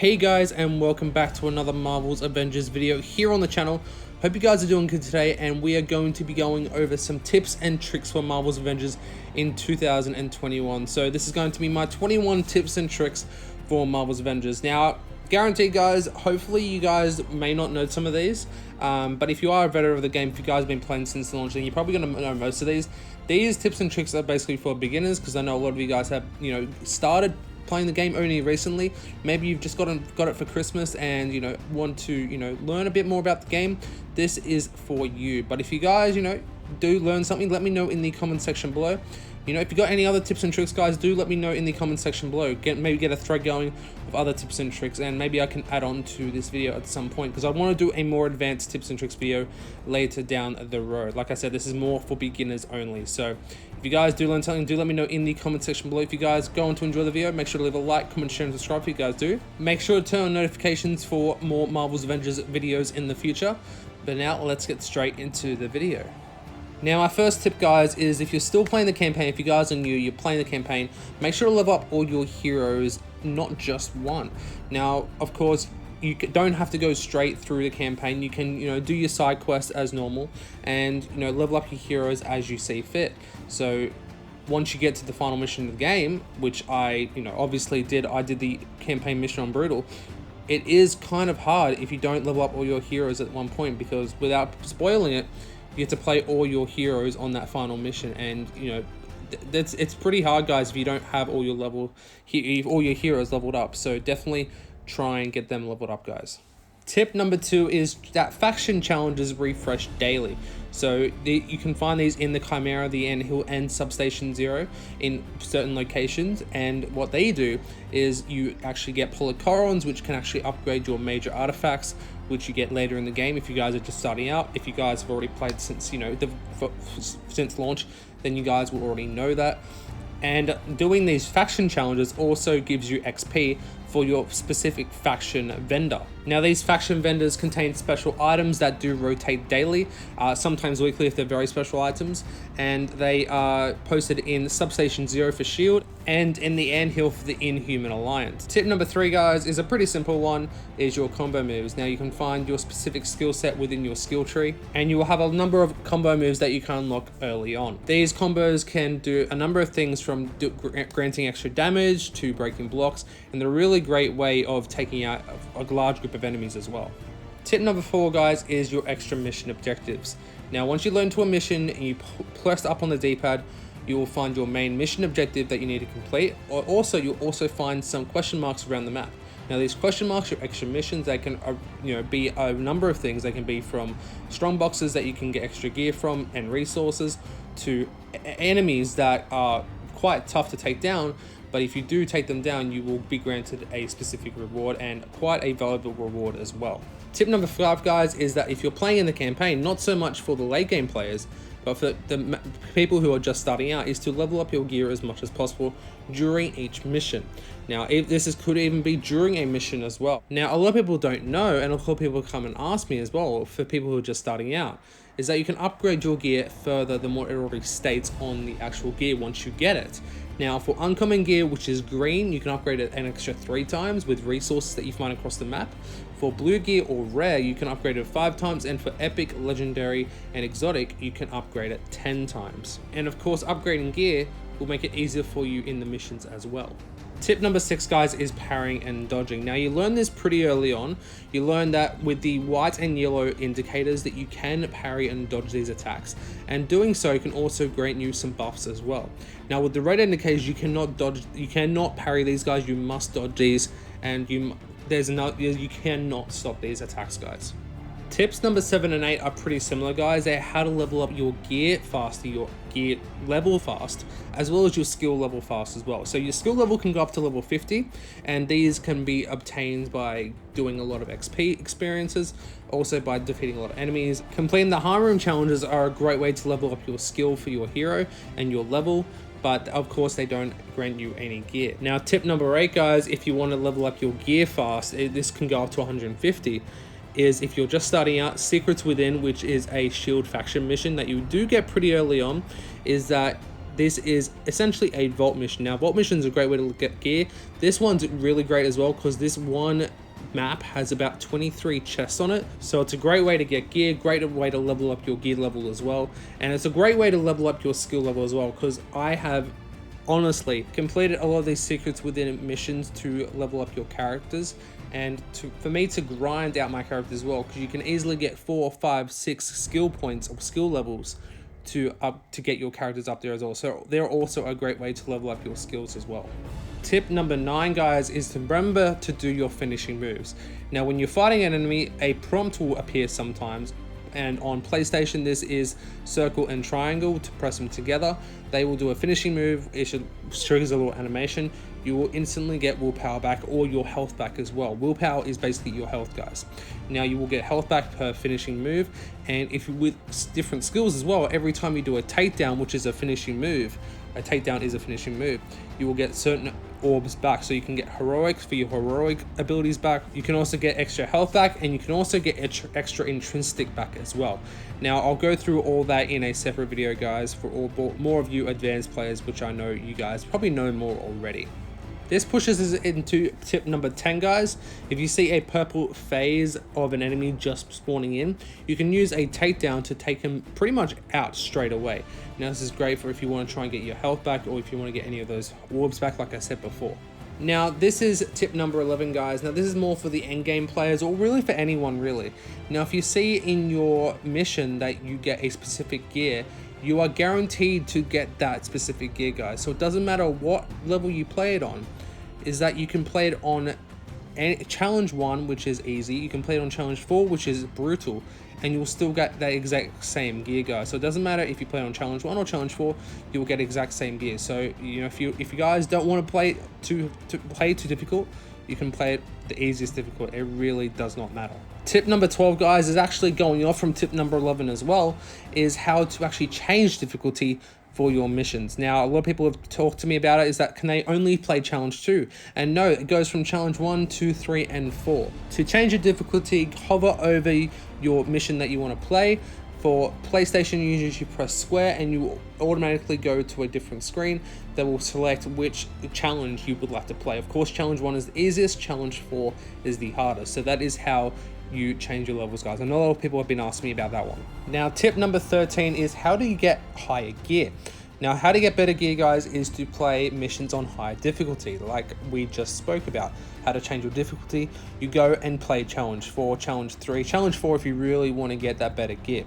Hey guys, and welcome back to another Marvel's Avengers video here on the channel. Hope you guys are doing good today, and we are going to be going over some tips and tricks for Marvel's Avengers in 2021. So this is going to be my 21 tips and tricks for Marvel's Avengers. Now, guaranteed guys, hopefully you guys may not know some of these, but if you are a veteran of the game, if you guys have been playing since the launch, then you're probably going to know most of these. These tips and tricks are basically for beginners, because I know a lot of you guys have, started playing the game only recently. Maybe you've just got it for Christmas and want to learn a bit more about the game. This is for you. But if you guys do learn something, let me know in the comment section below. If you got any other tips and tricks, guys, do let me know in the comment section below. Maybe get a thread going of other tips and tricks, and maybe I can add on to this video at some point, because I want to do a more advanced tips and tricks video later down the road. Like I said, this is more for beginners only. So if you guys do learn something, do let me know in the comment section below. If you guys go on to enjoy the video, make sure to leave a like, comment, share, and subscribe if you guys do. Make sure to turn on notifications for more Marvel's Avengers videos in the future. But now let's get straight into the video. Now, our first tip, guys, is if you're still playing the campaign, if you guys are new, you're playing the campaign, make sure to level up all your heroes, not just one. Now, of course, you don't have to go straight through the campaign. You can, do your side quests as normal and, level up your heroes as you see fit. So once you get to the final mission of the game, which I, obviously did, I did the campaign mission on Brutal. It is kind of hard if you don't level up all your heroes at one point, because without spoiling it, you have to play all your heroes on that final mission, and it's pretty hard, guys, if you don't have all your heroes leveled up. So definitely try and get them leveled up, guys. Tip number 2 is that faction challenges refresh daily. So you can find these in the Chimera, the Anthill, and Substation Zero in certain locations. And what they do is you actually get polycorons, which can actually upgrade your major artifacts, which you get later in the game if you guys are just starting out. If you guys have already played since since launch, then you guys will already know that. And doing these faction challenges also gives you XP for your specific faction vendor. Now, these faction vendors contain special items that do rotate daily, sometimes weekly if they're very special items, and they are posted in Substation Zero for Shield and in the Anthill for the Inhuman Alliance. Tip number 3, guys, is a pretty simple one, is your combo moves. Now, you can find your specific skill set within your skill tree, and you will have a number of combo moves that you can unlock early on. These combos can do a number of things, from granting extra damage to breaking blocks, and they're a really great way of taking out a large group of enemies as well. Tip number 4, guys, is your extra mission objectives. Now, once you learn to a mission and you press up on the D-pad, you will find your main mission objective that you need to complete. Or also, you'll also find some question marks around the map. Now, these question marks are extra missions. They can be a number of things. They can be from strong boxes that you can get extra gear from and resources, to enemies that are quite tough to take down, but if you do take them down, you will be granted a specific reward, and quite a valuable reward as well. Tip number 5, guys, is that if you're playing in the campaign, not so much for the late game players, but for the people who are just starting out, is to level up your gear as much as possible during each mission. Now, could even be during a mission as well. Now, a lot of people don't know, and a lot of people come and ask me as well, for people who are just starting out, is that you can upgrade your gear further than what it already states on the actual gear once you get it. Now, for uncommon gear, which is green, you can upgrade it an extra 3 times with resources that you find across the map. For blue gear or rare, you can upgrade it 5 times, and for epic, legendary, and exotic, you can upgrade it 10 times. And of course, upgrading gear will make it easier for you in the missions as well. Tip number 6, guys, is parrying and dodging. Now, you learn this pretty early on. You learn that with the white and yellow indicators that you can parry and dodge these attacks, and doing so can also grant you some buffs as well. Now, with the red indicators, you cannot parry these, guys. You must dodge these, and you cannot stop these attacks, guys. Tips number 7 and 8 are pretty similar, guys. They're how to level up your gear faster, your gear level fast, as well as your skill level fast as well. So your skill level can go up to level 50, and these can be obtained by doing a lot of XP experiences, also by defeating a lot of enemies. Completing the high room challenges are a great way to level up your skill for your hero and your level, but of course they don't grant you any gear. Now, tip number 8, guys, if you want to level up your gear fast, this can go up to 150. Is if you're just starting out, Secrets Within, which is a shield faction mission that you do get pretty early on, is that this is essentially a vault mission. Now, vault mission is a great way to get gear. This one's really great as well because this one map has about 23 chests on it, so it's a great way to get gear, great way to level up your gear level as well, and it's a great way to level up your skill level as well, because I have honestly completed a lot of these secrets within missions to level up your characters, and for me to grind out my characters as well, because you can easily get 4, 5, 6 skill points or skill levels to get your characters up there as well. So they're also a great way to level up your skills as well. Tip number 9, guys, is to remember to do your finishing moves. Now, when you're fighting an enemy, a prompt will appear sometimes, and on PlayStation this is circle and triangle to press them together. They will do a finishing move. It triggers a little animation. You will instantly get willpower back or your health back as well. Willpower is basically your health, guys. Now you will get health back per finishing move, and if you with different skills as well, every time you do a takedown, which is a finishing move, a takedown is a finishing move, you will get certain orbs back. So you can get heroics for your heroic abilities back. You can also get extra health back, and you can also get extra intrinsic back as well. Now I'll go through all that in a separate video, guys, for more of you advanced players, which I know you guys probably know more already. This pushes us into tip number 10, guys. If you see a purple phase of an enemy just spawning in, you can use a takedown to take him pretty much out straight away. Now this is great for if you want to try and get your health back, or if you want to get any of those orbs back, like I said before. Now this is tip number 11, guys. Now this is more for the endgame players, or really for anyone really. Now if you see in your mission that you get a specific gear, you are guaranteed to get that specific gear, guys. So it doesn't matter what level you play it on, is that you can play it on challenge 1, which is easy. You can play it on challenge 4, which is brutal, and you'll still get that exact same gear, guys. So it doesn't matter if you play on challenge 1 or challenge 4, you will get exact same gear. So you know, if you guys don't want to play too difficult, you can play it the easiest difficult. It really does not matter. Tip number 12, guys, is actually going off from tip number 11 as well, is how to actually change difficulty for your missions. Now, a lot of people have talked to me about it, is that can they only play challenge 2? And no, it goes from challenge 1, 2, 3, and 4. To change your difficulty, hover over your mission that you want to play. For PlayStation, you usually press square and you will automatically go to a different screen that will select which challenge you would like to play. Of course, challenge 1 is the easiest, challenge 4 is the hardest. So that is how you change your levels, guys. I know a lot of people have been asking me about that one. Now, tip number 13 is how do you get higher gear? Now, how to get better gear, guys, is to play missions on high difficulty, like we just spoke about. How to change your difficulty, you go and play challenge 4, challenge 3, challenge 4 if you really want to get that better gear.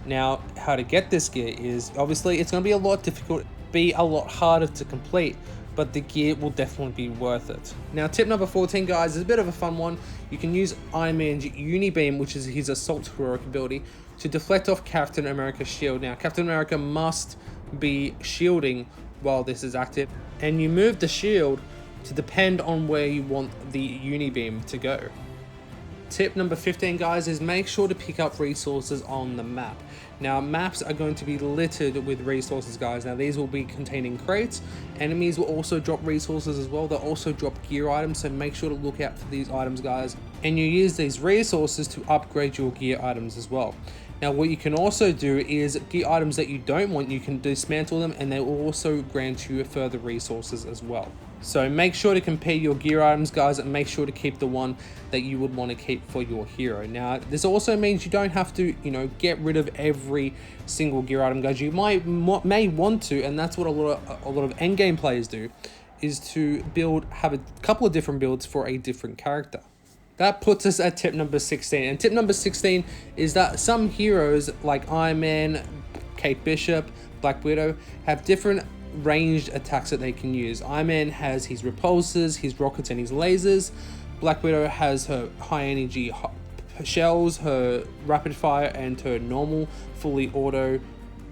Now, how to get this gear is, obviously, it's going to be a lot difficult, be a lot harder to complete, but the gear will definitely be worth it. Now, tip number 14, guys, is a bit of a fun one. You can use Iron Man's Unibeam, which is his assault heroic ability, to deflect off Captain America's shield. Now, Captain America must be shielding while this is active, and you move the shield to depend on where you want the Unibeam to go. Tip number 15, guys, is make sure to pick up resources on the map. Now, maps are going to be littered with resources, guys. Now, these will be containing crates. Enemies will also drop resources as well. They'll also drop gear items, so make sure to look out for these items, guys. And you use these resources to upgrade your gear items as well. Now, what you can also do is gear items that you don't want, you can dismantle them, and they will also grant you further resources as well. So make sure to compare your gear items, guys, and make sure to keep the one that you would want to keep for your hero. Now, this also means you don't have to, you know, get rid of every single gear item, guys. You may want to, and that's what a lot of endgame players do, is to have a couple of different builds for a different character. That puts us at tip number 16. And tip number 16 is that some heroes like Iron Man, Kate Bishop, Black Widow have different ranged attacks that they can use. Iron Man has his repulsors, his rockets, and his lasers. Black Widow has her high energy shells, her rapid fire, and her normal fully auto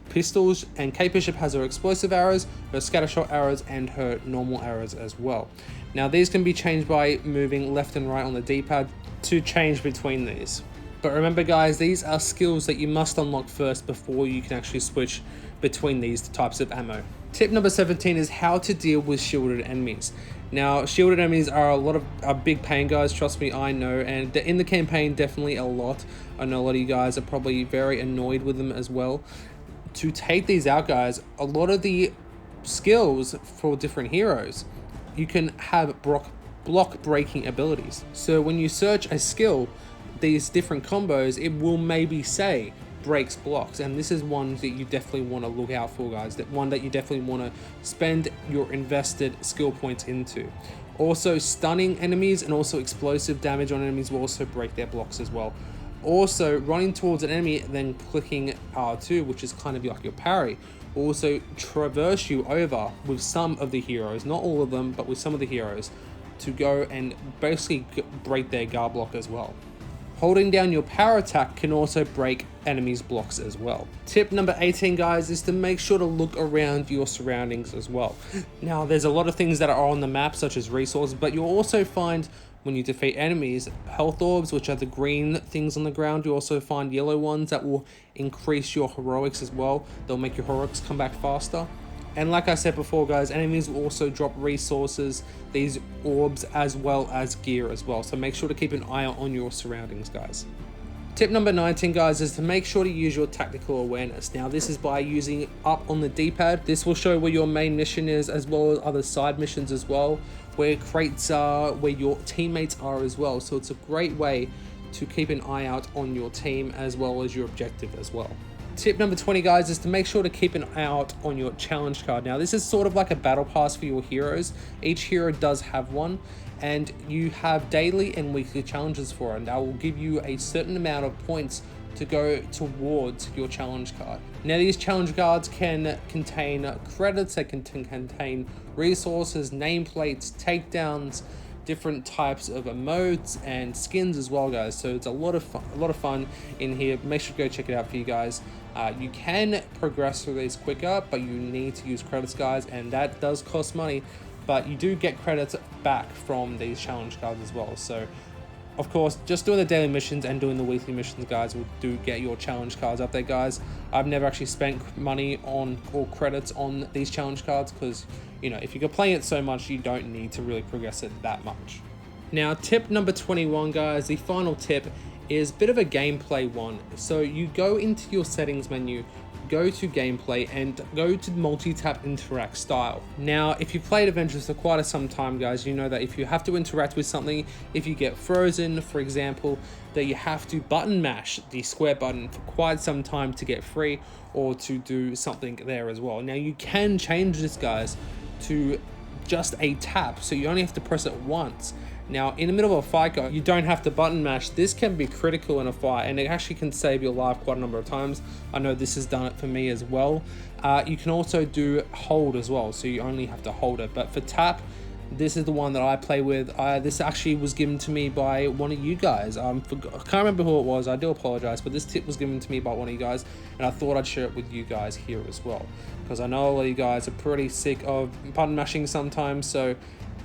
pistols. And Kate Bishop has her explosive arrows, her scattershot arrows, and her normal arrows as well. Now, these can be changed by moving left and right on the D-pad to change between these. But remember, guys, these are skills that you must unlock first before you can actually switch between these types of ammo. Tip number 17 is how to deal with shielded enemies. Now, shielded enemies are a big pain, guys. Trust me, I know. And in the campaign, definitely a lot. I know a lot of you guys are probably very annoyed with them as well. To take these out, guys, a lot of the skills for different heroes. You can have block breaking abilities. So when you search a skill, these different combos, it will maybe say breaks blocks, and this is one that you definitely want to look out for, guys. That one that you definitely want to spend your invested skill points into. Also, stunning enemies and also explosive damage on enemies will also break their blocks as well. Also, running towards an enemy and then clicking R2, which is kind of like your parry, will also traverse you over with some of the heroes, not all of them, but with some of the heroes, to go and basically break their guard block as well. Holding down your power attack can also break enemies' blocks as well. Tip number 18, guys, is to make sure to look around your surroundings as well. Now, there's a lot of things that are on the map, such as resources, but you'll also find when you defeat enemies, health orbs, which are the green things on the ground. You also find yellow ones that will increase your heroics as well. They'll make your heroics come back faster. And like I said before, guys, enemies will also drop resources, these orbs, as well as gear as well. So make sure to keep an eye on your surroundings, guys. Tip number 19, guys, is to make sure to use your tactical awareness. Now, this is by using up on the D-pad. This will show where your main mission is, as well as other side missions as well, where crates are, where your teammates are as well. So it's a great way to keep an eye out on your team as well as your objective as well. Tip number 20, guys, is to make sure to keep an eye out on your challenge card. Now, this is sort of like a battle pass for your heroes. Each hero does have one, and you have daily and weekly challenges for it, and that will give you a certain amount of points to go towards your challenge card. Now, these challenge cards can contain credits, they can contain resources, nameplates, takedowns, different types of emotes and skins as well, guys. So it's a lot of fun in here. Make sure to go check it out for you guys. You can progress through these quicker, but you need to use credits, guys, and that does cost money, but you do get credits back from these challenge cards as well. So of course, just doing the daily missions and doing the weekly missions, guys, will get your challenge cards up there, guys. I've never actually spent money on or credits on these challenge cards because, you know, if you're playing it so much, you don't need to really progress it that much. Now, tip number 21, guys, the final tip is a bit of a gameplay one. So you go into your settings menu, go to gameplay, and go to multi-tap interact style. Now, if you've played Avengers for quite some time, guys, you know that if you have to interact with something, if you get frozen, for example, that you have to button mash the square button for quite some time to get free or to do something there as well. Now, you can change this, guys, to just a tap, so you only have to press it once. Now, in the middle of a fight, guys, you don't have to button mash. This can be critical in a fight, and it actually can save your life quite a number of times. I know this has done it for me as well. You can also do hold as well, so you only have to hold it. But for tap, this is the one that I play with. This actually was given to me by one of you guys. I can't remember who it was. I do apologize, but this tip was given to me by one of you guys, and I thought I'd share it with you guys here as well, because I know a lot of you guys are pretty sick of button mashing sometimes. So,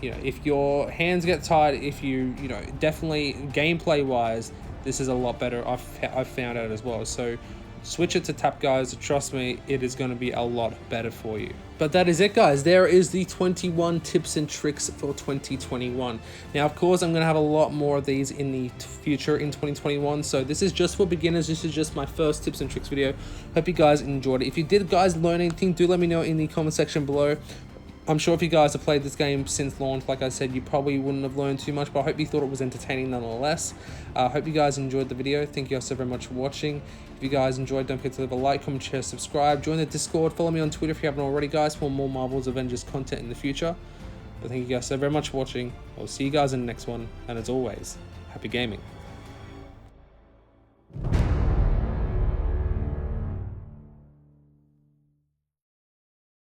you know, if your hands get tired, if you know, definitely gameplay wise, this is a lot better. I've found out as well. So switch it to tap, guys. Trust me, it is going to be a lot better for you. But that is it, guys. There is the 21 tips and tricks for 2021. Now, of course, I'm going to have a lot more of these in the future in 2021. So this is just for beginners. This is just my first tips and tricks video. Hope you guys enjoyed it. If you did, guys, learn anything, do let me know in the comment section below. I'm sure if you guys have played this game since launch, like I said, you probably wouldn't have learned too much, but I hope you thought it was entertaining nonetheless. I hope you guys enjoyed the video. Thank you guys so very much for watching. If you guys enjoyed, don't forget to leave a like, comment, share, subscribe. Join the Discord. Follow me on Twitter if you haven't already, guys, for more Marvel's Avengers content in the future. But thank you guys so very much for watching. I'll see you guys in the next one. And as always, happy gaming.